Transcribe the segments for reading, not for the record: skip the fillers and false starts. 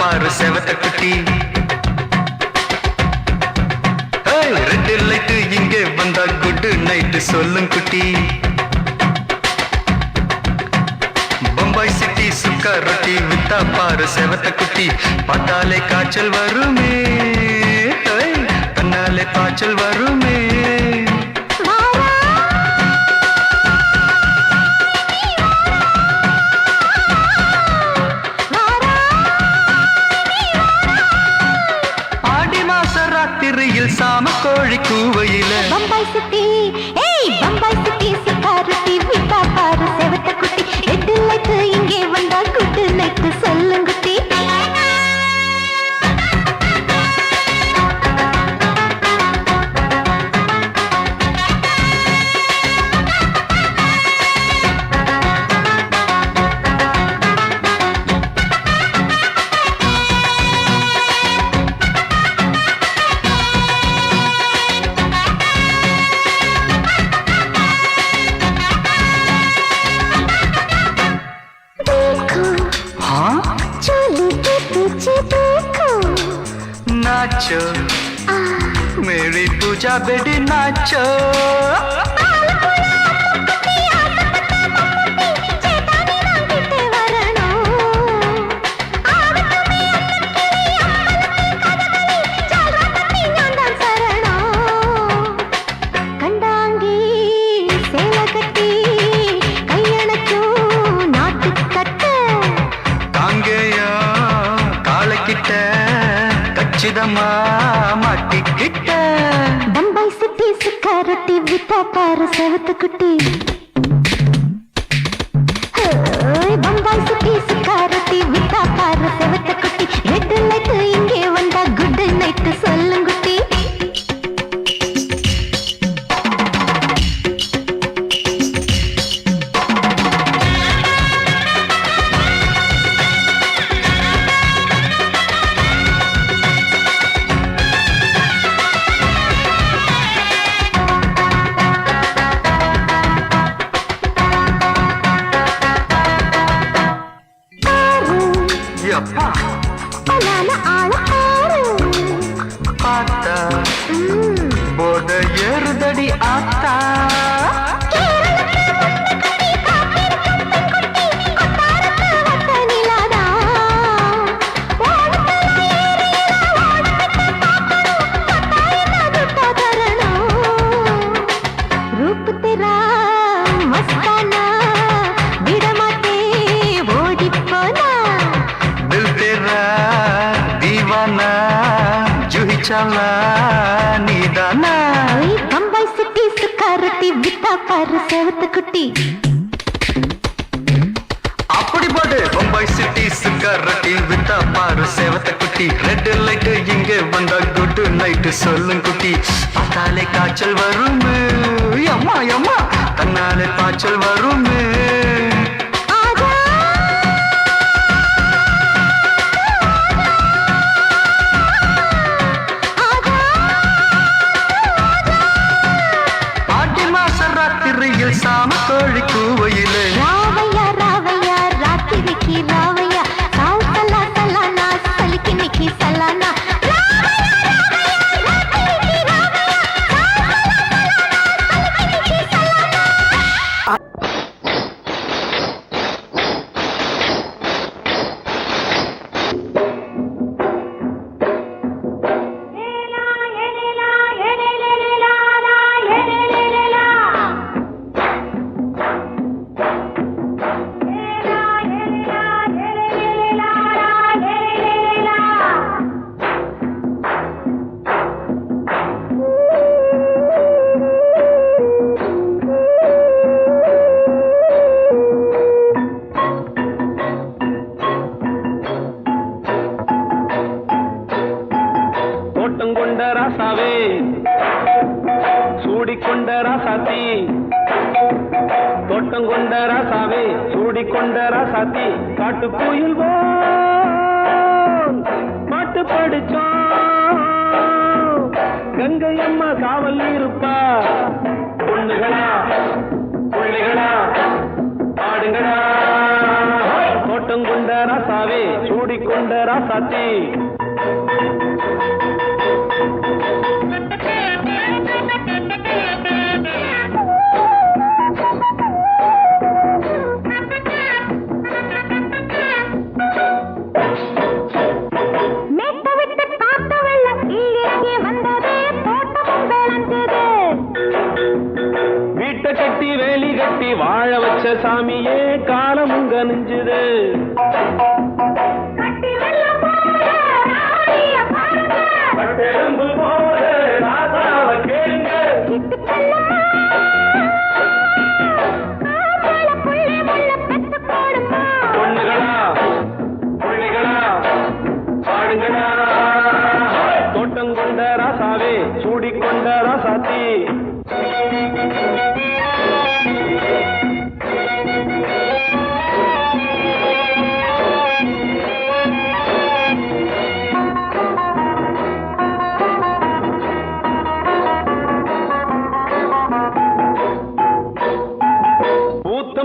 பாரு செவத்த குட்டி. ரெட் லைட் இங்கே வந்தா குட் நைட் சொல்லும் குட்டி. பம்பாய் சிட்டி சுக்கா ரொட்டி வித்தா பாரு செவத்த குட்டி. பார்த்தாலே காய்ச்சல் வருமே, தன்னாலே காய்ச்சல் வருமே. ராத்திரியில் சாம கோழி கூவையில பம்பாய் சிட்டி, ஏய் பம்பாய் சிட்டி சிக்காரத்தி விட்டா பாரு செவத்த குட்டி. ரெட் லைட் இங்கே வந்தா குட் நைட் சொல்லுங்குட்டி. नाचो मेरी पूजा बेटी नाचो. மாட்டிக்கிட்ட பம்பாய் சிட்டி சிக்காரத்தி வித்தா பாரு செவத்த குட்டி. பம்பாய் சிட்டி சிக்காரத்தி வித்தா பாரு செவத்த குட்டி. ரெட் லைட் இங்கே வந்தா குட் நைட் சொல்லுங்குட்டி. பார்த்தா போட ஏறுதடி ஆத்தா. रूप तेरा मस्ताना विडमाते ओडी पोना. दिल तेरा दीवाना जूही चाला नीदाना. बम्बई सिटी सुखारती विता पार सेवत कुटी. அப்படி போடு பம்பாய் சிட்டி சுக்காரட்டி வித்தா பாரு செவத்த குட்டி. ரெட் லைட் இங்கே வந்தா குட் நைட் சொல்லும் குட்டி. பார்த்தாலே காய்ச்சல் வருமே, அம்மா அம்மா தன்னாலே காய்ச்சல் வருமே. ஆடி மாச ராத்திரியில் சாம கோழி கூவையிலே ராவையா ராவையா ராத்திரிக்கு ராவையா சாவு சலா சலானா சலிக்கு நிக்கி சலானா. ராசாவே சூடிக்கொண்ட ராசாத்தி. தோட்டம் கொண்ட ராசாவே சூடிக்கொண்ட ராசாத்தி. காட்டு கோயில் பாட்டு படிச்சோம். கங்கை அம்மா காவல் இருப்பா. பொண்ணுகளா பிள்ளைகளா ஆடுங்களா. தோட்டம் தோட்டம் கொண்ட ராசாவே சூடிக்கொண்ட ராசாத்தி கட்டி வேலி கட்டி வாழ வச்ச சாமியே காலமுங்க நெஞ்சுது தோட்டம் கொண்ட ராசாவே சூடிக்கொண்ட ராசாத்தி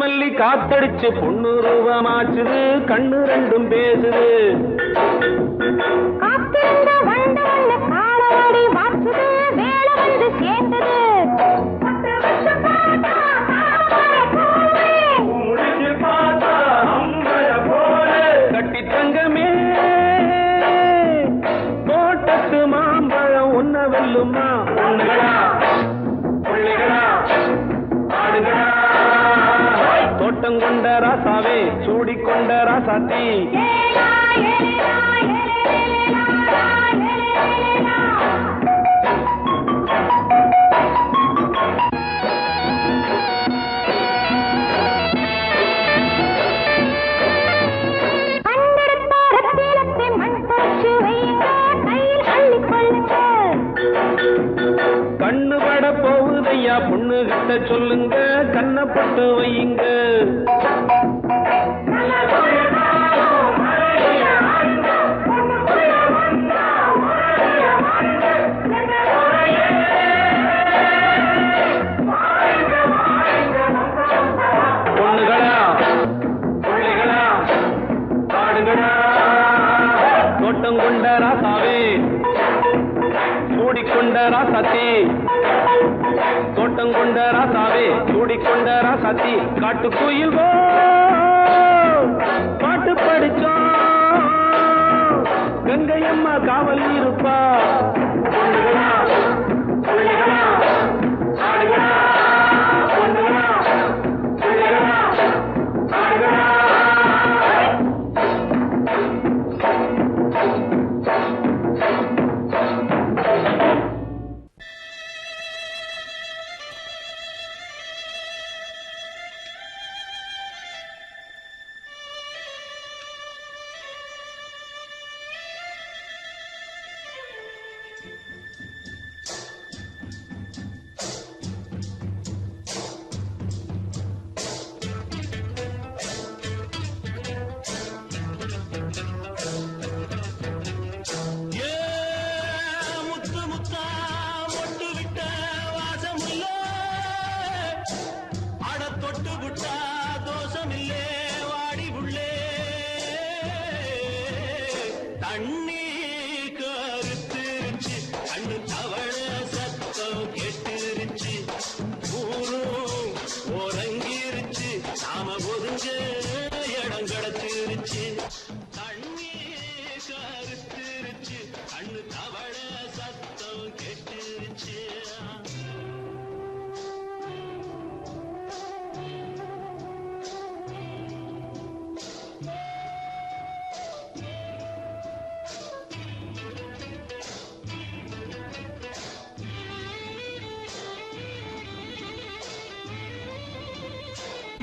மல்லி காத்தடிச்சு பொண்ணு ரூபமாச்சுது கண்ணு ரெண்டும் பேசுது கட்டி தங்கமே தோட்டத்து மாம்பழம் உன்ன வெல்லுமா பொண்ணுகளா பிள்ளைகளா ஆடுகளா தோட்டம் கொண்ட ராசாவே சூடிக்கொண்ட ராசாத்தி கண்ணு பட போகுதையா பொண்ணு கிட்ட சொல்லுங்க கண்ணப்பட்டு வையுங்க பொண்ணுகளா பிள்ளைகளா ஆடுகளா தோட்டம் கொண்ட ராசாவே சூடிக்கொண்ட ராசாத்தி தோட்டம் கொண்ட ராசாவே சூடிக்கொண்ட ராசாத்தி காட்டுக்குயில் பாட்டு படிச்சோம் கங்கையம்மா காவல் இருப்பா பொண்ணுகளா பிள்ளைகளா ஆடுகளா பொண்ணுகளா பிள்ளைகளா ஆடுகளா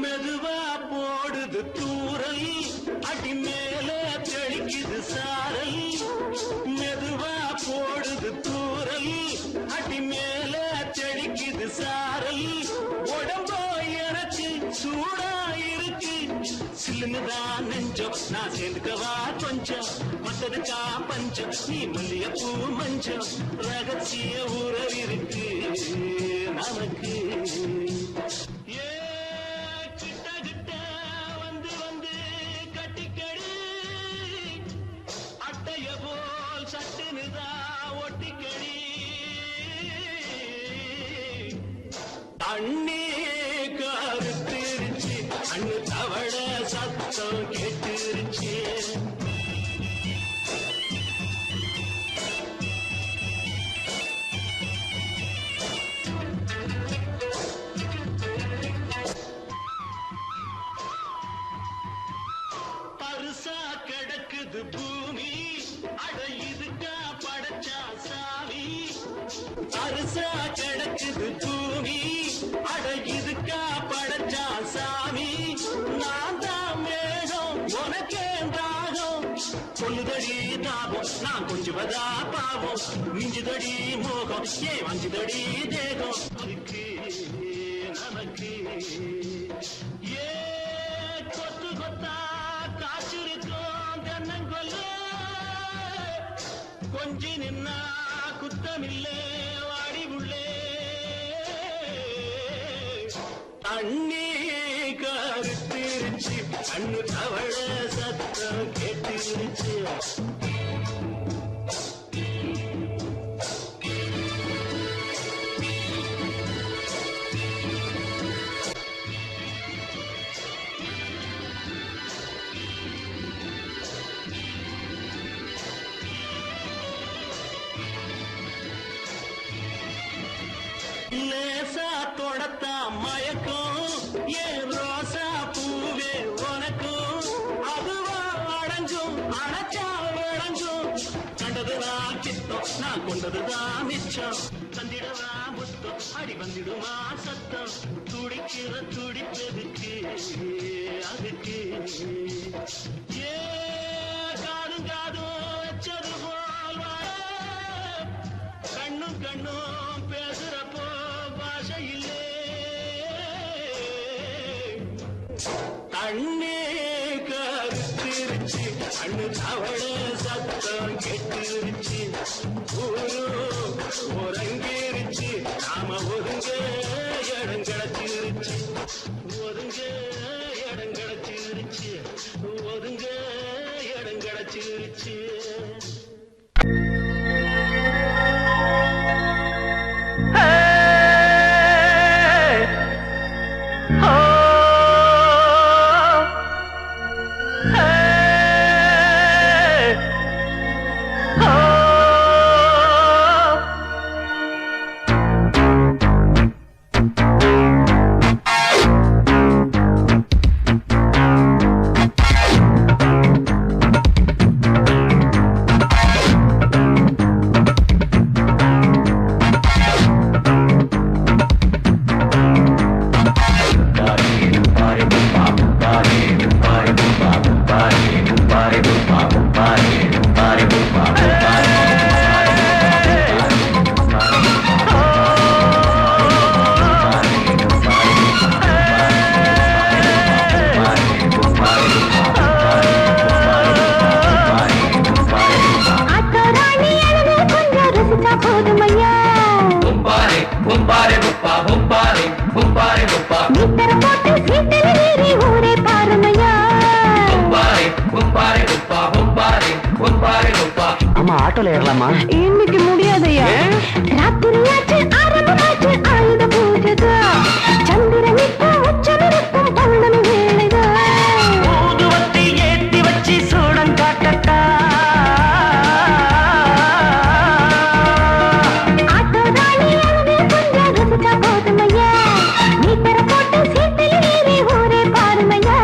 மெதுவா போடுது தூரல் அடி மேல தெளிக்குது சாரல் மெதுவா போடுது தூரல் அடி மேல தெளிக்குது சாரல் உடம்போ எனக்கு சூடா இருக்கு சில்லுதான் நெஞ்சம் நான் சேர்ந்துக்கவா கொஞ்சம் மத்ததுக்கா பஞ்சம் நீ மல்லியப்பூ மஞ்சம் ரகசிய உறவிருக்கு நமக்கு கிட்ட வந்து கட்டிக்க தண்ணி கருத்திருச்சு அண்ணு தவள சத்தம் கேட்டுருச்சு பருசா கிடக்குது பூமி அட இதுக்கா படைச்சா சாமி பருசா கிடக்குது பூமி அட இதுக்கா படைச்சா சாமி நான் தான் மேகம் உனக்கே தாகம் சொல்லுதடி தாபம் நான் கொஞ்சுவதா பாவம் மிஞ்சுதடி மோகம் ஏன் வஞ்சுதடி தேகம் அதுக்கு நமக்கு ஏ கொத்து கொத்தா காய்ச்சிருக்கோம் தென்னங்கொல்ல கொஞ்சி நின்னா குத்தமில்லே வாடி உள்ளே தண்ணி கருத்திருச்சு கண்ணு தவள சத்தம் கேட்டுருச்சு லேசா தொடத்தா மயக்கும் ஏன் ரோசா பூவே உனக்கும் அதுவா அடைஞ்சும் அடைச்சா விளைஞ்சும் கண்டதுதான் சித்தம் நான் கொண்டதுதான் மிச்சம் தந்திடவா புத்தம் அடி வந்திடுமா சத்தம் துடிக்கிற துடிப்பதுக்கு அதுக்கு ஏ காதும் காதும் வச்சது போல் கண்ணும் கண்ணும் பேசுறப்போ பாஷை இல்லே தண்ணி கருத்திருச்சு அண்ணு தவள சத்தம் கெட்டுருச்சு ஊரு ஒரங்கிருச்சு நாம ஒதுங்க இடம் கிடச்சிருச்சு ஒதுங்க இடம் கிடச்சிருச்சு ஒதுங்க இடம் கிடச்சிருச்சு அம்மா ஆட்டோல ஏறலாமா? இன்னைக்கு முடியாதையா ராத்திரியாச்சு ஆரம்பமாச்சு ஆயுத பூஜைதா சந்திரனிக்கு உச்சமிருக்கும் பௌர்ணமி வேளைதா ஊதுவத்தி ஏத்தி வச்சு சூடம் காட்டட்டா ஆட்டோ ராணி அழகு கொஞ்சம் ருசிச்சா போதுமையா நீ தர போட்டு சீட்டில் ஏறி ஊரே பாருமையா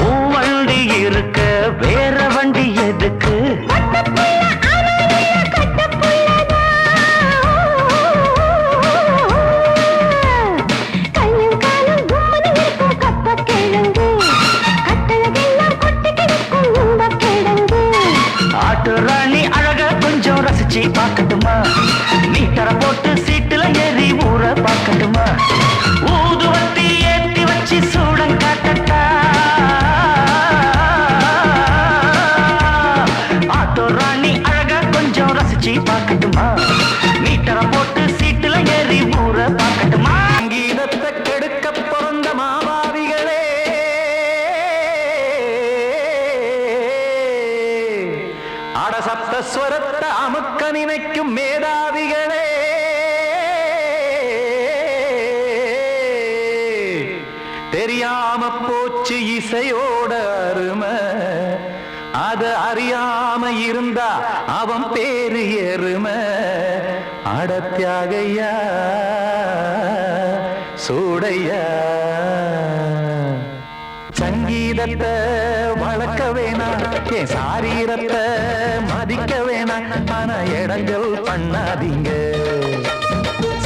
உன் வண்டி இருக்க வேற வண்டி எதுக்கு? ஆட்டு ராணி அழக கொஞ்சம் ரசிச்சு பார்க்கட்டுமா? மீட்டரை போட்டு சீட்டுல ஏறி ஊற பார்க்கட்டுமா? ஊதுவத்தி ஏத்தி வச்சு சூடம் காட்டட்டா? ஆட்டு ராணி அழக கொஞ்சம் ரசிச்சு பார்க்கட்டுமா? மீட்டரை போட்டு சீட்டுல ஏறி ஊற பார்க்கட்டுமா? சங்கீதத்தை கெடுக்க பிறந்த மாவாதிகளே, அட சப்தஸ்வரத்தை அமுக்க நினைக்கும் மேதாவிகளே, தெரியாம போச்சு இசையோட அருமை, அது அறியாம இருந்தா அவன் பேரு எருமை. அட தியாகையா சூடையா, சங்கீதத்தை வளர்க்க வேணா, என் சாரீரத்தை மதிக்க வேணா, ஆனா இடங்கள் பண்ணாதீங்க.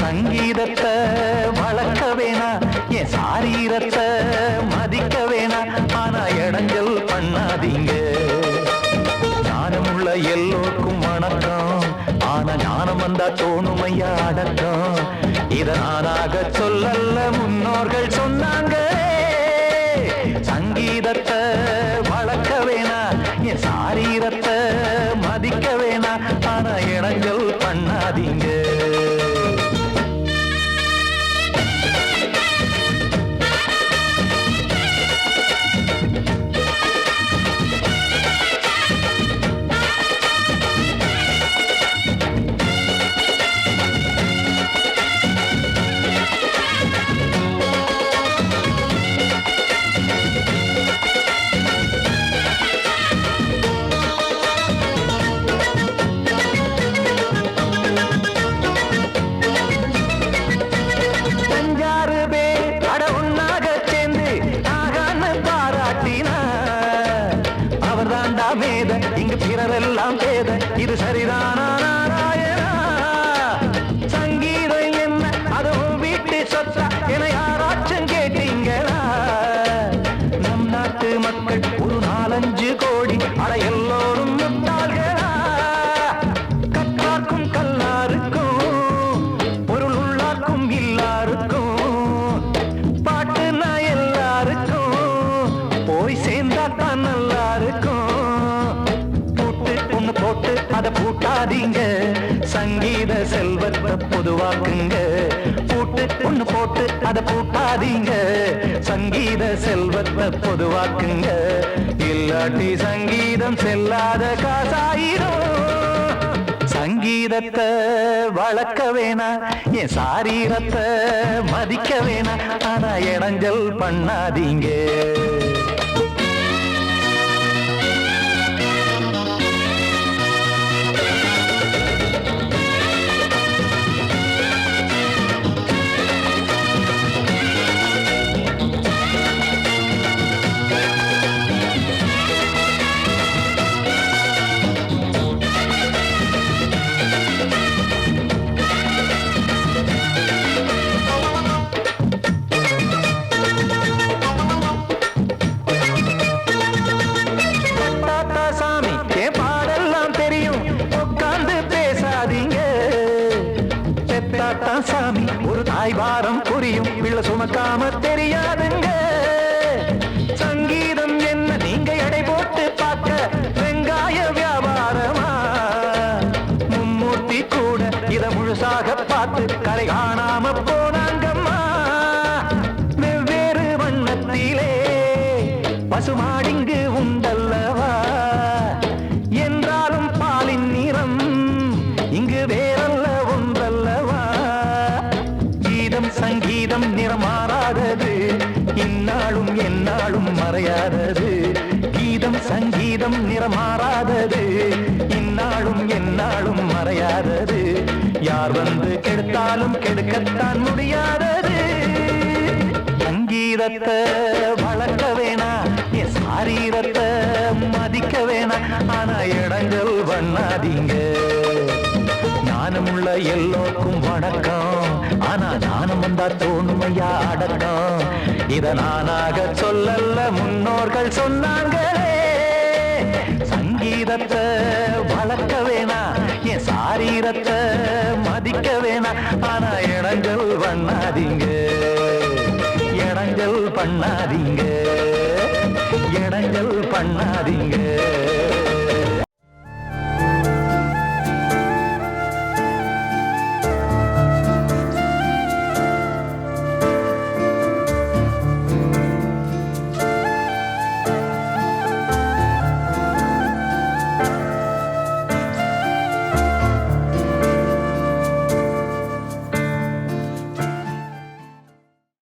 சங்கீதத்தை வளர்க்க வேணா, என் சாரீரத்தை மதிக்க வேணா, ஆனா இடங்கள் பண்ணாதீங்க. ஞானமுள்ள எல்லோருக்கும் வணக்கம், ஆனா ஞானம் வந்தா தோணுமையா அடக்கம். இத நானாக சொல்லல்ல, முன்னோர்கள் சொன்னாங்க. சங்கீதத்தை வளர்க்க வேணா, என் சாரீரத்தை மதிக்க வேணா, ஆனா இடங்கள் பண்ணாதீங்க. இங்கு பிறரெல்லாம் பேத, இது சரிதானா நாராயணா? சங்கீதம் என்ன அதுவும் வீட்டு சொத்தா என யாராச்சும் கேட்டீங்களா? நம் நாட்டு மக்கள் ஒரு 4-5 கோடி, அட எல்லோரும் முட்டாள்களா? கற்றார்க்கும் கல்லாருக்கும் பொருள் உள்ளார்க்கும் இல்லாருக்கும் பாட்டுனா எல்லாருக்கும் போய் சேர்ந்தா தான் நல்லா இருக்கும். போட்டு அதை பூட்டாதீங்க, சங்கீத செல்வத்தை பொதுவாக்குங்க. பூட்டு ஒண்ணு போட்டு அதை பூட்டாதீங்க, சங்கீத செல்வத்தை பொதுவாக்குங்க. இல்லாட்டி சங்கீதம் செல்லாத காசாயிரும். சங்கீதத்தை வளர்க்க வேணா, என் சாரீரத்தை மதிக்க வேணா, ஆனா இடைஞ்சல் பண்ணாதீங்க. சாமி ஒரு தாய் பாரம் புரியும், பிள்ளை சுமக்காம தெரியாதுங்க. சங்கீதம் என்ன நீங்க எடை போட்டு பார்க்க வெங்காய வியாபாரமா? மும்மூர்த்தி கூட இத முழுசாக பார்த்து கரை காணாம போனாங்கம்மா. வெவ்வேறு வண்ணத்திலே பசுமாடிங்கு உண்டல்லவா? என்றாலும் பாலின் நிறம் இங்கு வேறல்ல ஒன்றல்லவா? சங்கீதம் நிறம் மாறாதது, இந்நாளும் எந்நாளும் மறையாதது. கீதம் சங்கீதம் நிறம் மாறாதது, இந்நாளும் எந்நாளும் மறையாதது. யார் வந்து கெடுத்தாலும் கெடுக்கத்தான் முடியாதது. சங்கீதத்தை வளர்க்க வேணா என் சாரீரத்தை மதிக்க வேணா ஆனா இடங்கள் பண்ணாதீங்க ஞானமுள்ள எல்லோருக்கும் வணக்கம் ஆனா ஞானம் வந்தா தோணுமையா அடக்கம் இத நானாக சொல்லல்ல முன்னோர்கள் சொன்னாங்களே சங்கீதத்தை வளர்க்க வேணா என் சாரீரத்தை மதிக்க வேணா ஆனா இடங்கள் பண்ணாதீங்க இடங்கள் பண்ணாதீங்க இடங்கள் பண்ணாதீங்க